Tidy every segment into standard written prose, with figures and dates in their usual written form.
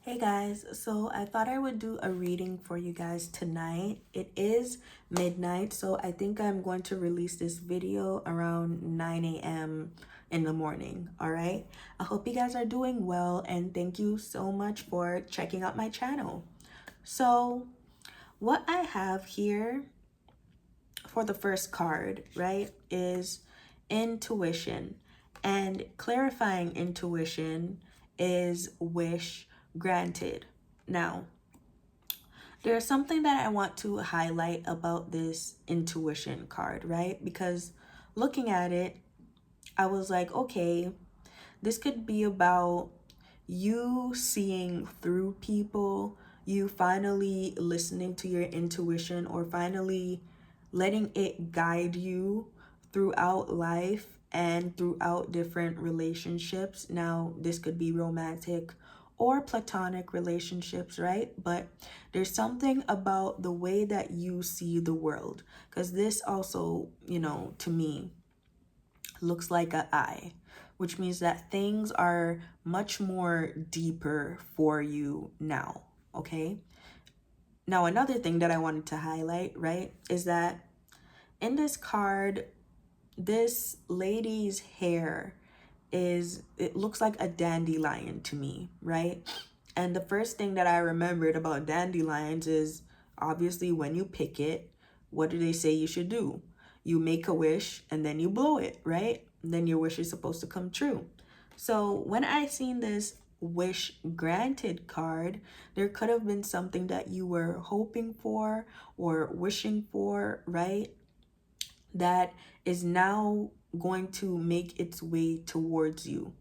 Hey guys, so I thought I would do a reading for you guys tonight. It is midnight, so I think I'm going to release this video around 9 a.m. in the morning, all right? I hope you guys are doing well, and thank you so much for checking out my channel. So, what I have here for the first card, right, is intuition. And clarifying intuition is wish granted. Now, there's something that I want to highlight about this intuition card, right? Because looking at it, I was like, okay, this could be about you seeing through people, you finally listening to your intuition, or finally letting it guide you throughout life and throughout different relationships. Now, this could be romantic or platonic relationships, right? But there's something about the way that you see the world, because this also, to me, looks like an eye, which means that things are much more deeper for you now, okay? Now, another thing that I wanted to highlight, right, is that in this card, this lady's hair it looks like a dandelion to me, right? And the first thing that I remembered about dandelions is obviously when you pick it, what do they say you should do? You make a wish and then you blow it, right? And then your wish is supposed to come true. So when I seen this wish granted card, there could have been something that you were hoping for or wishing for, right? That is now going to make its way towards you.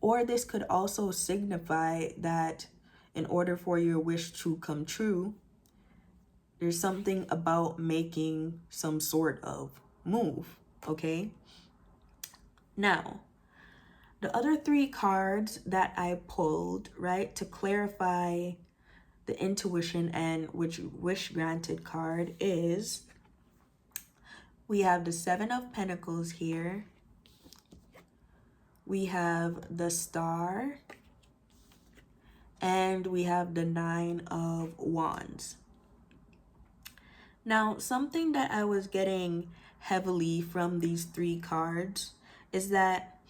Or this could also signify that in order for your wish to come true, there's something about making some sort of move, okay? Now, the other three cards that I pulled, right, to clarify the intuition and which wish granted card is we have the Seven of Pentacles here. We have the Star. And we have the Nine of Wands. Now, something that I was getting heavily from these three cards is that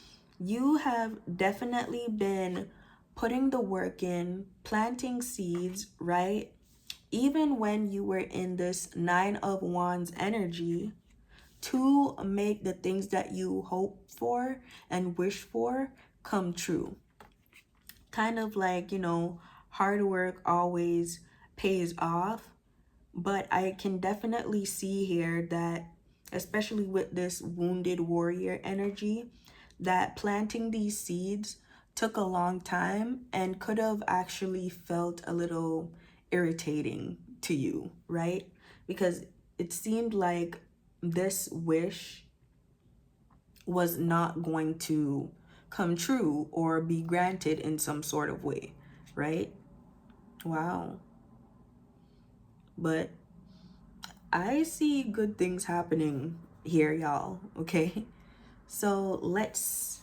you have definitely been putting the work in, planting seeds, right? Even when you were in this Nine of Wands energy, to make the things that you hope for and wish for come true. Kind of like, hard work always pays off. But I can definitely see here that, especially with this wounded warrior energy, that planting these seeds took a long time and could have actually felt a little irritating to you, right? Because it seemed like this wish was not going to come true or be granted in some sort of way, right? Wow. But I see good things happening here, y'all, okay? So let's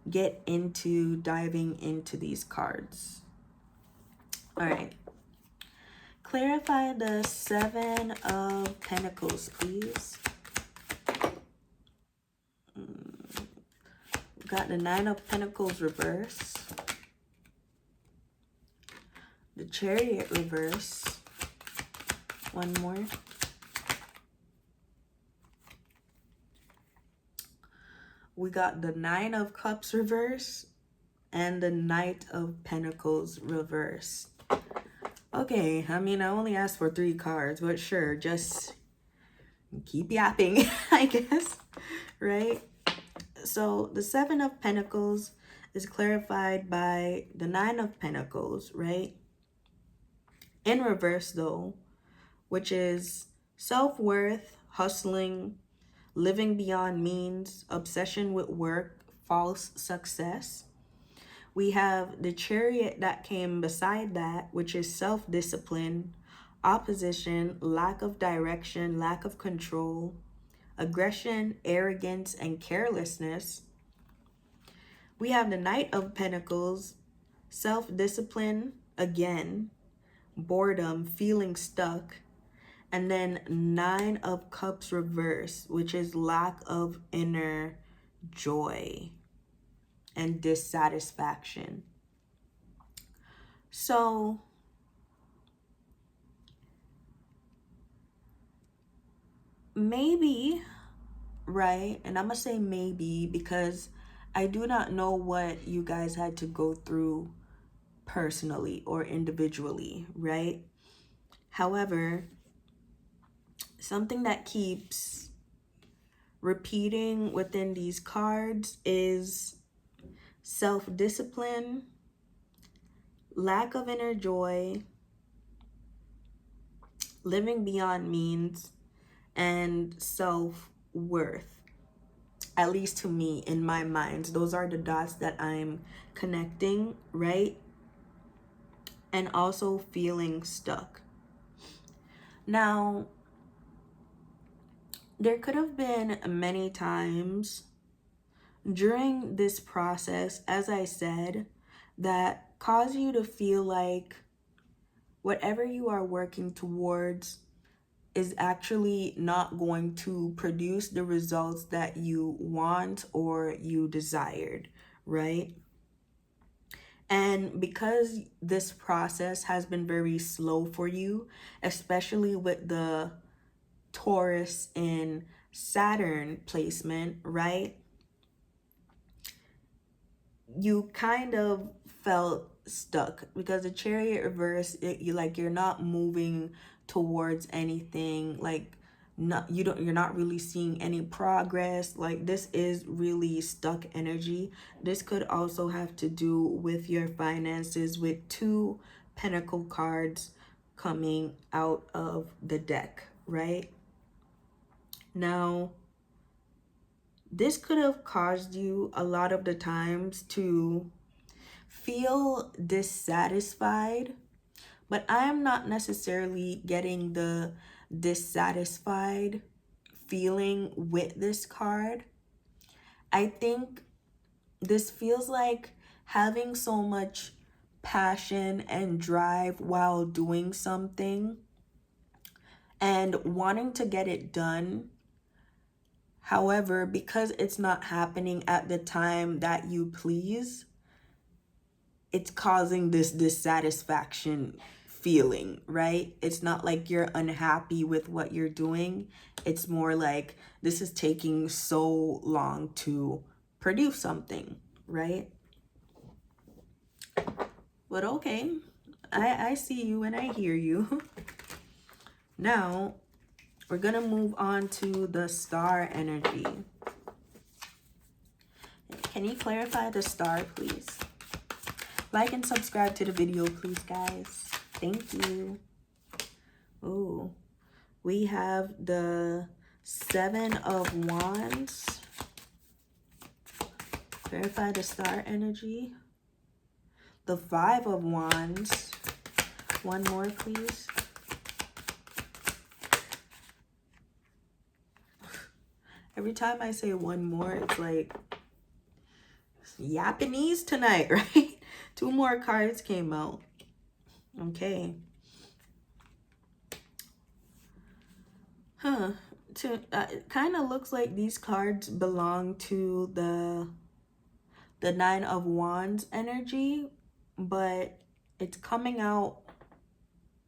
get into diving into these cards. All right. Clarify the Seven of Pentacles, please. We've got the Nine of Pentacles reverse. The Chariot reverse. One more. We got the Nine of Cups reverse and the Knight of Pentacles reverse. Okay, I mean, I only asked for 3 cards, but sure, just keep yapping, I guess, right? So the Seven of Pentacles is clarified by the Nine of Pentacles, right? In reverse, though, which is self-worth, hustling, living beyond means, obsession with work, false success. We have the Chariot that came beside that, which is self-discipline, opposition, lack of direction, lack of control, aggression, arrogance, and carelessness. We have the Knight of Pentacles, self-discipline, again, boredom, feeling stuck. And then 9 of Cups reverse, which is lack of inner joy and dissatisfaction. So maybe, right? And I'm gonna say maybe because I do not know what you guys had to go through personally or individually, right? However, something that keeps repeating within these cards is self-discipline, lack of inner joy, living beyond means, and self-worth. At least to me, in my mind, those are the dots that I'm connecting, right? And also feeling stuck. Now, there could have been many times during this process, as I said, that cause you to feel like whatever you are working towards is actually not going to produce the results that you want or you desired, right? And because this process has been very slow for you, especially with the Taurus in Saturn placement, right? You kind of felt stuck because the Chariot reverse, you're not moving towards anything, like you're not really seeing any progress. Like, this is really stuck energy. This could also have to do with your finances, with 2 Pentacle cards coming out of the deck, right? Now, this could have caused you a lot of the times to feel dissatisfied, but I'm not necessarily getting the dissatisfied feeling with this card. I think this feels like having so much passion and drive while doing something and wanting to get it done. However, because it's not happening at the time that you please, it's causing this dissatisfaction feeling, right? It's not like you're unhappy with what you're doing. It's more like this is taking so long to produce something, right? But okay, I see you and I hear you. Now, we're gonna move on to the star energy. Can you clarify the star, please? Like and subscribe to the video, please, guys. Thank you. Ooh, we have the 7 of Wands. Clarify the star energy. The 5 of Wands. One more, please. Every time I say one more, it's like Japanese tonight, right? 2 more cards came out. Okay. Huh. It kind of looks like these cards belong to the 9 of Wands energy, but it's coming out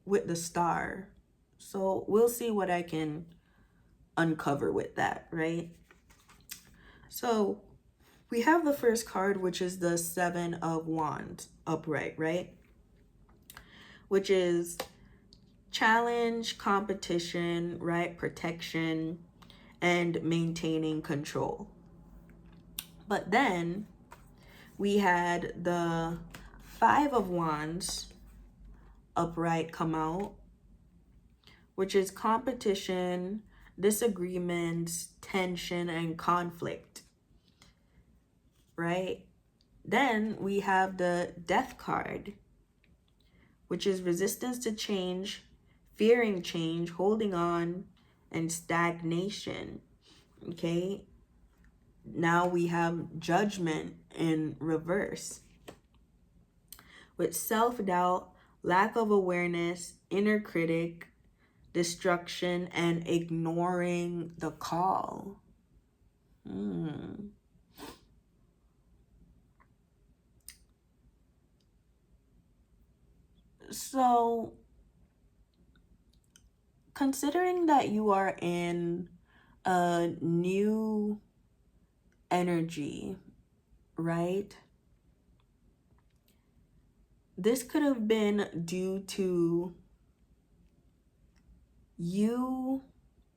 with the star. So we'll see what I can uncover with that, right? So we have the first card, which is the 7 of Wands upright, right? Which is challenge, competition, right? Protection, and maintaining control. But then we had the 5 of Wands upright come out, which is competition, disagreements, tension, and conflict, right? Then we have the Death card, which is resistance to change, fearing change, holding on, and stagnation, okay? Now we have Judgment in reverse, with self-doubt, lack of awareness, inner critic, destruction, and ignoring the call. So, considering that you are in a new energy, right? This could have been due to you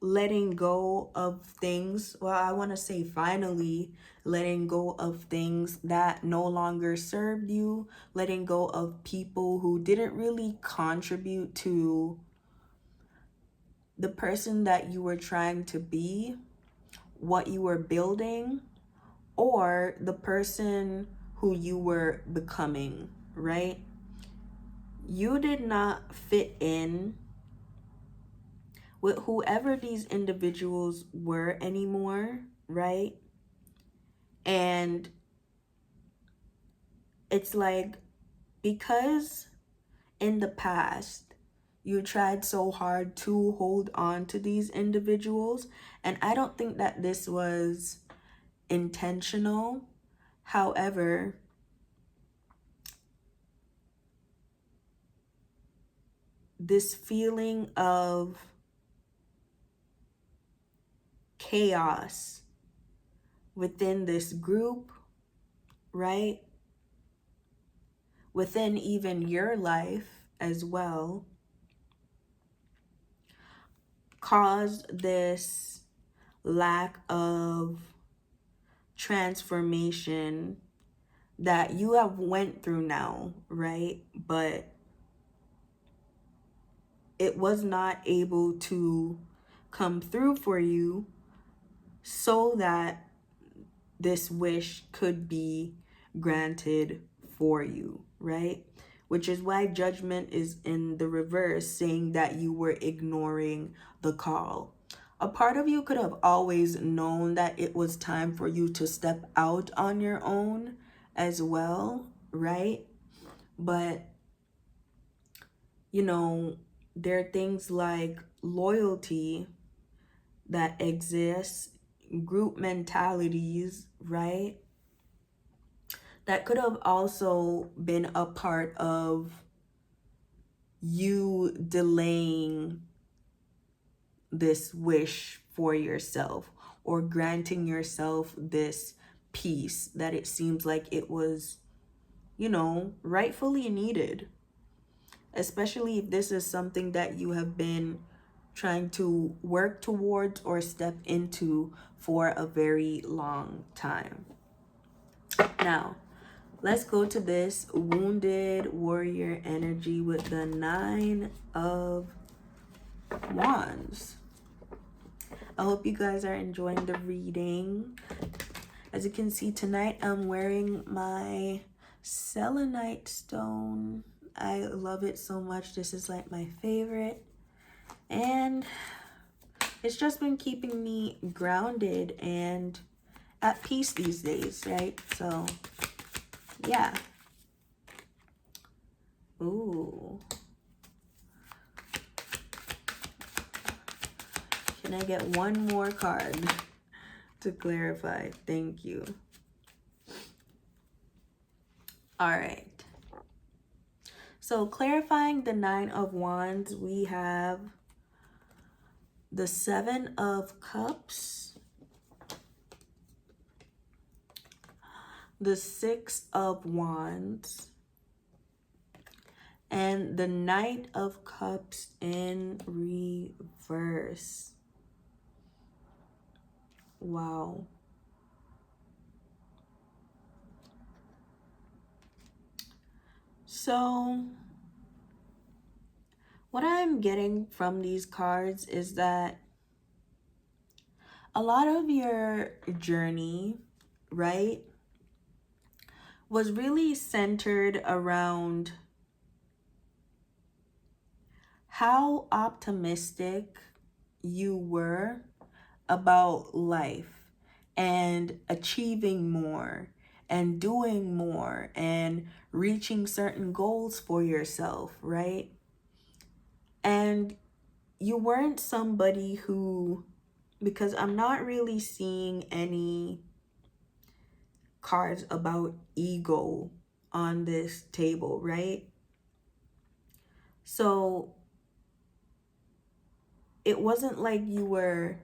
letting go of things. Well, I want to say finally letting go of things that no longer served you, letting go of people who didn't really contribute to the person that you were trying to be, what you were building, or the person who you were becoming, right? You did not fit in with whoever these individuals were anymore, right? And it's like, because in the past you tried so hard to hold on to these individuals, and I don't think that this was intentional. However, this feeling of chaos within this group, right? Within even your life as well, caused this lack of transformation that you have went through now, right? But it was not able to come through for you so that this wish could be granted for you, right? Which is why judgment is in the reverse, saying that you were ignoring the call. A part of you could have always known that it was time for you to step out on your own as well, right? But, you know, there are things like loyalty that exists, group mentalities, right? That could have also been a part of you delaying this wish for yourself, or granting yourself this peace that it seems like it was, rightfully needed. Especially if this is something that you have been trying to work towards or step into for a very long time. Now, let's go to this wounded warrior energy with the 9 of Wands. I hope you guys are enjoying the reading. As you can see, tonight I'm wearing my selenite stone. I love it so much. This is like my favorite. And it's just been keeping me grounded and at peace these days, right? So, yeah. Ooh. Can I get one more card to clarify? Thank you. All right. So clarifying the 9 of Wands, we have the 7 of Cups, the 6 of Wands, and the Knight of Cups in reverse. Wow. So what I'm getting from these cards is that a lot of your journey, right, was really centered around how optimistic you were about life and achieving more and doing more and reaching certain goals for yourself, right? And you weren't somebody who, because I'm not really seeing any cards about ego on this table, right? So it wasn't like you were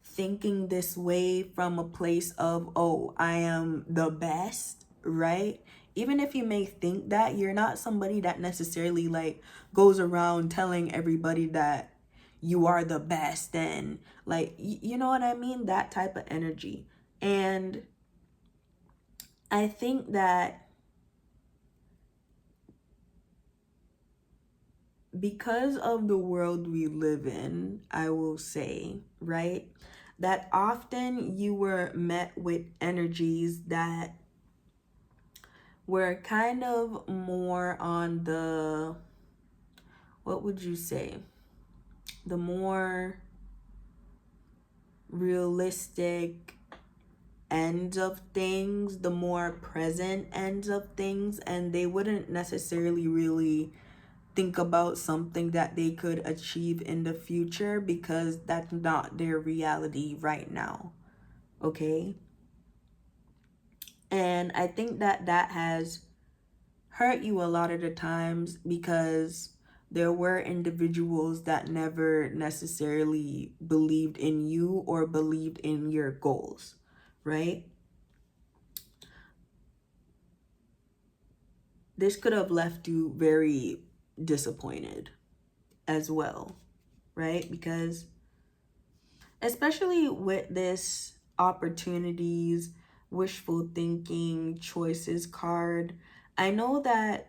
thinking this way from a place of, oh, I am the best, right? Even if you may think that, you're not somebody that necessarily like goes around telling everybody that you are the best, and like, you know what I mean? That type of energy. And I think that because of the world we live in, I will say, right, that often you were met with energies that were kind of more on the, what would you say, the more realistic ends of things, the more present ends of things, and they wouldn't necessarily really think about something that they could achieve in the future because that's not their reality right now. Okay? And I think that that has hurt you a lot of the times because there were individuals that never necessarily believed in you or believed in your goals, right? This could have left you very disappointed as well, right? Because especially with this opportunities, wishful thinking, choices card, I know that,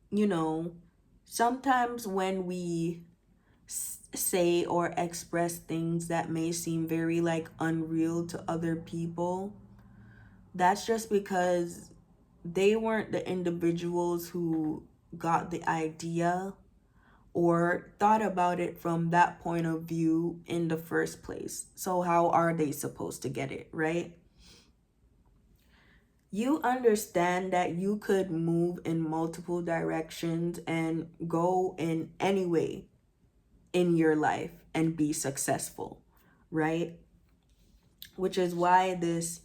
you know, sometimes when we say or express things that may seem very like unreal to other people, that's just because they weren't the individuals who got the idea or thought about it from that point of view in the first place. So how are they supposed to get it, right? You understand that you could move in multiple directions and go in any way in your life and be successful, right? Which is why this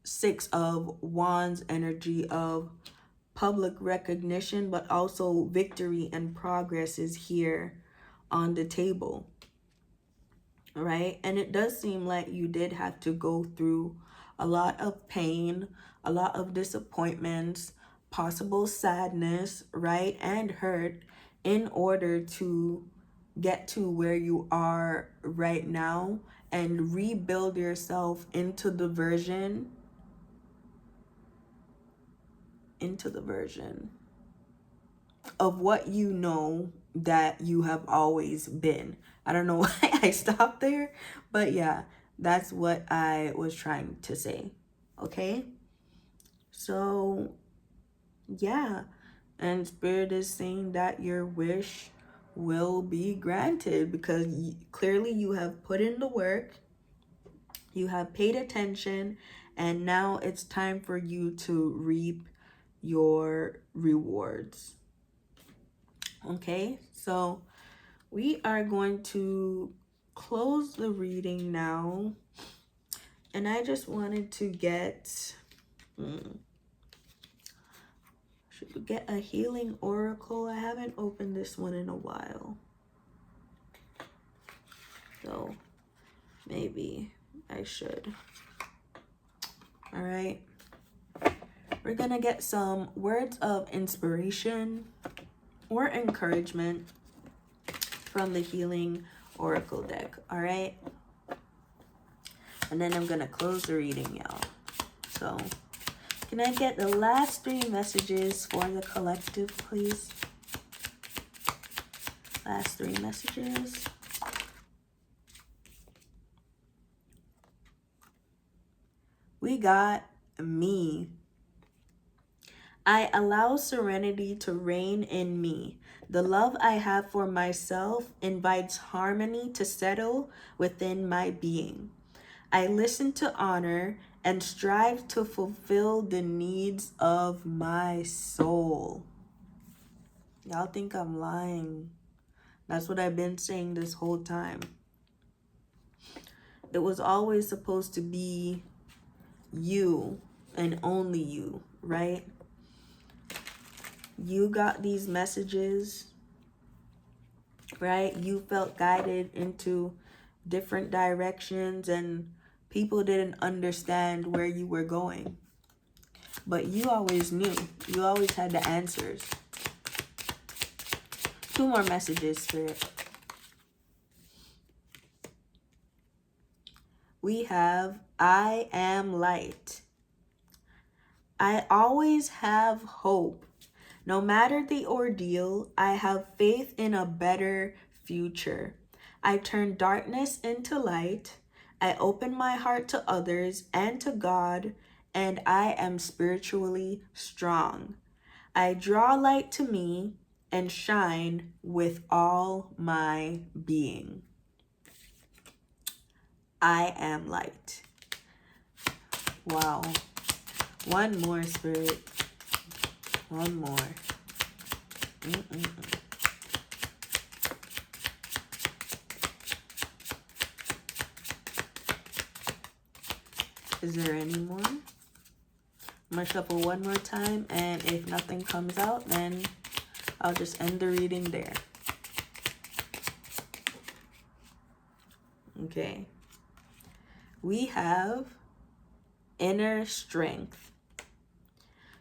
Six of Wands energy of public recognition, but also victory and progress is here on the table, right? And it does seem like you did have to go through a lot of pain, a lot of disappointments, possible sadness, right? And hurt in order to get to where you are right now and rebuild yourself into the version of what you know that you have always been. I don't know why I stopped there, but yeah, that's what I was trying to say. Okay? So, yeah. And Spirit is saying that your wish will be granted because clearly you have put in the work, you have paid attention, and now it's time for you to reap your rewards. Okay, so we are going to close the reading now. And I just wanted to get, should we get a healing oracle? I haven't opened this one in a while. So maybe I should. All right. We're going to get some words of inspiration or encouragement from the healing oracle deck. All right. And then I'm going to close the reading, y'all. So can I get the last 3 messages for the collective, please? Last 3 messages. We got me. I allow serenity to reign in me. The love I have for myself invites harmony to settle within my being. I listen to honor and strive to fulfill the needs of my soul. Y'all think I'm lying. That's what I've been saying this whole time. It was always supposed to be you and only you, right? You got these messages, right? You felt guided into different directions and people didn't understand where you were going. But you always knew. You always had the answers. 2 more messages, Spirit. We have, I am light. I always have hope. No matter the ordeal, I have faith in a better future. I turn darkness into light. I open my heart to others and to God, and I am spiritually strong. I draw light to me and shine with all my being. I am light. Wow. One more, Spirit. One more. Is there any more? I'm gonna shuffle one more time, and if nothing comes out, then I'll just end the reading there. Okay. We have inner strength.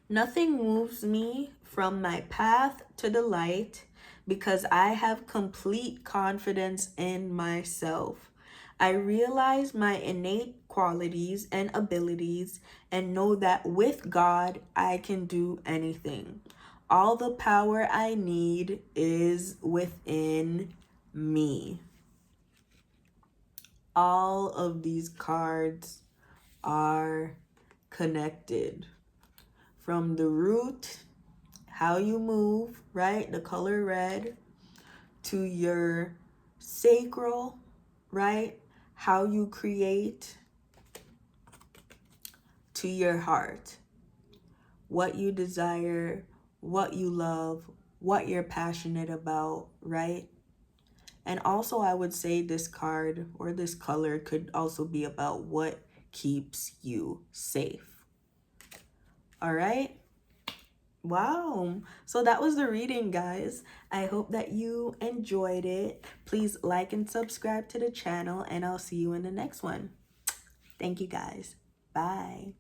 Nothing moves me from my path to the light because I have complete confidence in myself. I realize my innate qualities and abilities and know that with God, I can do anything. All the power I need is within me. All of these cards are connected. From the root, how you move, right? The color red, to your sacral, right? How you create, to your heart. What you desire, what you love, what you're passionate about, right? And also I would say this card or this color could also be about what keeps you safe. All right? Wow. So that was the reading, guys. I hope that you enjoyed it. Please like and subscribe to the channel, and I'll see you in the next one. Thank you, guys. Bye.